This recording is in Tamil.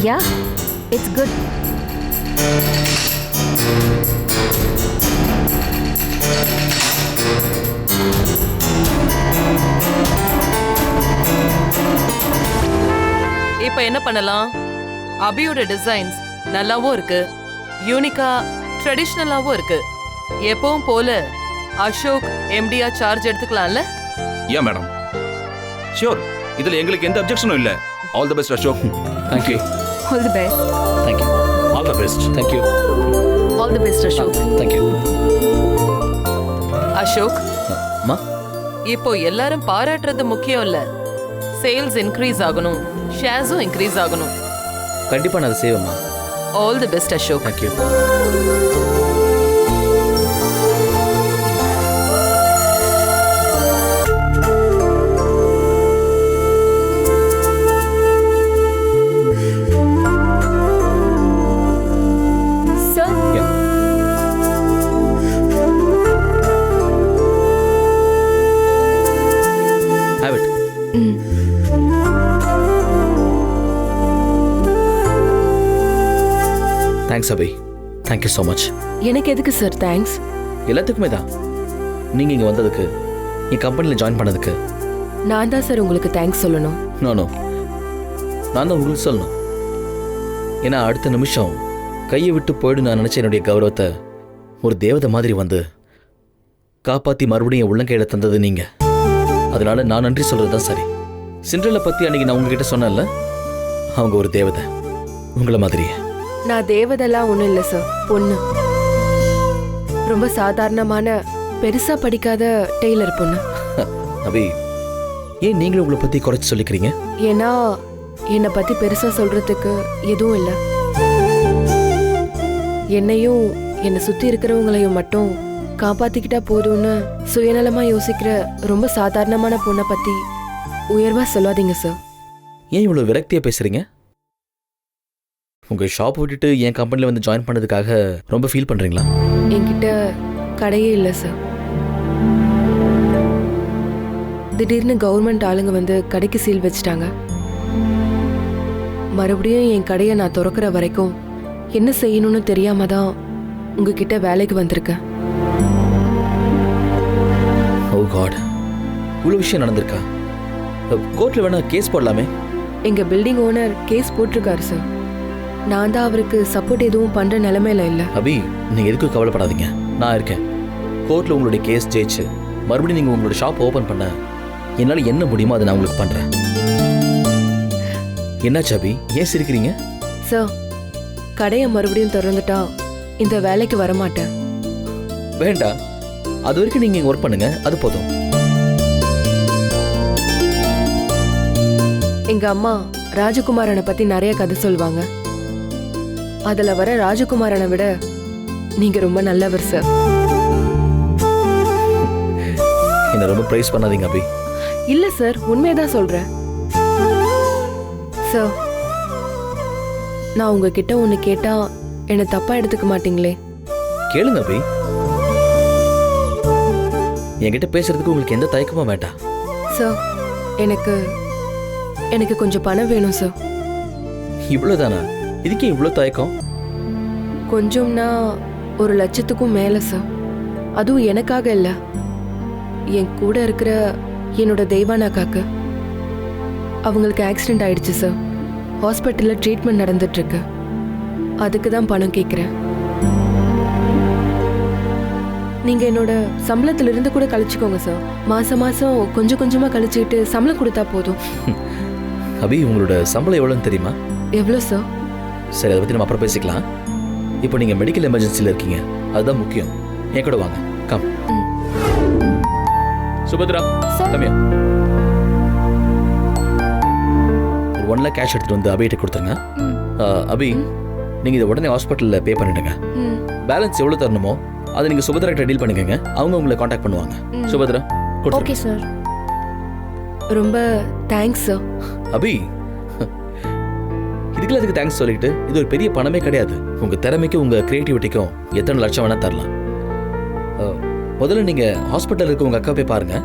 Yeah, it's good. இப்போ என்ன பண்ணலாம்? அபியோட டிசைன்ஸ் நல்லாவும் இருக்கு, யூனிக்கா ட்ரெடிஷ்னலாவும் இருக்கு. எப்பவும் போல அசோக் எம்டியா சார்ஜ் எடுத்துக்கலாம்ல? யா மேடம், ஷியோர். இதுல எங்களுக்கு எந்த அப்ஜெக்ஷனும் இல்ல. All the best Ashok. Thank you. All the best. Thank you. All the best. Thank you. All the best Ashok. Thank you. Ashok, அம்மா, இப்போ எல்லாரும் பாராட்டுறது முக்கியம் இல்ல, சேல்ஸ் இன்க்ரீஸ் ஆகணும், ஷேர்ஸும் இன்க்ரீஸ் ஆகணும். கண்டிப்பா நான் அதை செய்வேம்மா. All the best Ashok. Thank you. Sir, Yeah. Have it. Thanks, Abhi. Thank you so much. எனக்கு எதுக்கு சார் தேங்க்ஸ்? எல்லாத்துக்குமே தான். நீங்கள் இங்கே வந்ததுக்கு, என் கம்பெனியில் ஜாயின் பண்ணதுக்கு. நான் தான் சார் உங்களுக்கு தேங்க்ஸ் சொல்லணும். நோ நான் தான் உங்களுக்கு சொல்லணும். ஏன்னா அடுத்த நிமிஷம் கையை விட்டு போயிடு நான் நினச்ச என்னுடைய கௌரவத்தை ஒரு தேவதை மாதிரி வந்து காப்பாற்றி மறுபடியும் என் உள்ளங்கையில் தந்தது நீங்கள். அதனால நான் நன்றி சொல்கிறது தான் சரி. சிண்ட்ரெல்லை பற்றி அன்றைக்கி நான் உங்ககிட்ட சொன்னேன்ல, அவங்க ஒரு தேவதை, உங்களை மாதிரியே. நான் தேவதெல்லாம் ஒன்றும் இல்லை சார், பொண்ணு. ரொம்ப சாதாரணமான பெருசா படிக்காத டெய்லர் பொண்ணு. அபி, ஏன் நீங்களும் உங்களை பற்றி குறைச்சி சொல்லிக்கிறீங்க? ஏன்னா என்னை பத்தி பெருசா சொல்றதுக்கு எதுவும் இல்லை. என்னையும் என்னை சுத்தி இருக்கிறவங்களையும் மட்டும் காப்பாத்திக்கிட்டா போதும்னு சுயநலமா யோசிக்கிற ரொம்ப சாதாரணமான பொண்ணை பத்தி உயர்வா சொல்லாதீங்க சார். ஏன் இவ்வளோ விரக்தியாக பேசுகிறீங்க? உங்கள் ஷாப் விட்டுட்டு என் கம்பெனியில் வந்து ஜாயின் பண்ணதுக்காக ரொம்ப ஃபீல் பண்ணுறீங்களா? என்கிட்ட கடையே இல்லை சார். திடீர்னு கவர்மெண்ட் ஆளுங்க வந்து கடைக்கு சீல் வச்சிட்டாங்க. மறுபடியும் என் கடையை நான் திறக்கிற வரைக்கும் என்ன செய்யணும்னு தெரியாம தான் உங்ககிட்ட வேலைக்கு வந்திருக்கேன். ஓ காட், இவ்வளோ விஷயம் நடந்திருக்கா? கோர்ட்டில் வேணா கேஸ் போடலாமே? எங்க பில்டிங் ஓனர் கேஸ் போட்டிருக்காரு சார். நான் தான் அவருக்கு சப்போர்ட் எதுவும் பண்ற நிலைமையில இல்லை. அபி, நீங்கள் எதுக்கும் கவலைப்படாதீங்க, நான் இருக்கேன். கோர்ட்டில் உங்களுடைய கேஸ் ஜெயிச்சு மறுபடியும் நீங்கள் உங்களோட ஷாப் ஓப்பன் பண்ண என்னால் என்ன முடியுமோ அதை நான் உங்களுக்கு பண்ணுறேன். என்னாச்சு அபி, ஏன் சிரிக்கிறீங்க? சார், கடையை மறுபடியும் திறந்துட்டா இந்த வேலைக்கு வரமாட்டேன். வேண்டாம், அது வரைக்கும் நீங்கள் இங்கே ஒர்க் பண்ணுங்க, அது போதும். எங்க அம்மா ராஜகுமாரனை பத்தி நிறைய கதை சொல்லுவாங்க. அதுல வர ராஜகுமாரனை விட நீங்க ரொம்ப நல்லவர் சார். என்னை ரொம்ப ப்ரைஸ் பண்ணாதீங்க அபி. இல்ல சார், உண்மையதான் சொல்றேன் சார். நான் உங்ககிட்ட ஒண்ணு கேட்டா என்னை தப்பா எடுத்துக்க மாட்டீங்களே? கேளுங்க அபி. என்கிட்ட பேசுறதுக்கு உங்களுக்கு எந்த தயக்கமும் வேண்டாம். சார், எனக்கு கொஞ்சம் பணம் வேணும் சார். இவ்வளோதானா? இதுக்கே இவ்வளோ தயக்கம்? கொஞ்சம்னா 1,00,000க்கும் மேல சார். அதுவும் எனக்காக இல்லை, என் கூட இருக்கிற என்னோட தெய்வானாக்காக்கு. அவங்களுக்கு ஆக்சிடென்ட் ஆயிடுச்சு சார். ஹாஸ்பிட்டலில் ட்ரீட்மெண்ட் நடந்துட்டு இருக்கு. அதுக்கு தான் பணம் கேட்குறேன். நீங்க என்னோட சம்பளத்துல இருந்து கூட கழிச்சுக்கோங்க சார். மாசம் மாசம் கொஞ்சம் கொஞ்சமா கழிச்சுக்கிட்டு சம்பளம் கொடுத்தா போதும். அபி, உங்களோட சம்பளம் எவ்வளோன்னு தெரியுமா? எவ்வளோ சார்? சரி, அதை பற்றி நம்ம அப்புறம் பேசிக்கலாம். இப்போ நீங்கள் மெடிக்கல் எமர்ஜென்சியில் இருக்கீங்க, அதுதான் முக்கியம். என் கூட வாங்க, கம். சுபத்ரா, கம்மியா ஒரு 1 lakh கேஷ் எடுத்துகிட்டு வந்து அபிகிட்ட கொடுத்துருங்க. அபி, நீங்கள் இதை உடனே ஹாஸ்பிட்டலில் பே பண்ணிடுங்க. பேலன்ஸ் எவ்வளோ தரணுமோ அதை நீங்கள் சுபத்ரா கிட்ட டீல் பண்ணிக்கோங்க. அவங்க உங்களை காண்டாக்ட் பண்ணுவாங்க. Subhadra, okay sir. ரொம்ப தேங்க்ஸ் சார். அபி, இதுக்குள்ள அதுக்கு தேங்க்ஸ் சொல்லிட்டு, இது ஒரு பெரிய பணமே கிடையாது. உங்கள் திறமைக்கும் உங்கள் க்ரியேட்டிவிட்டிக்கும் எத்தனை லட்சம் வேணால் தரலாம். முதல்ல நீங்கள் ஹாஸ்பிட்டலில் இருக்க உங்கள் அக்கா போய் பாருங்கள்.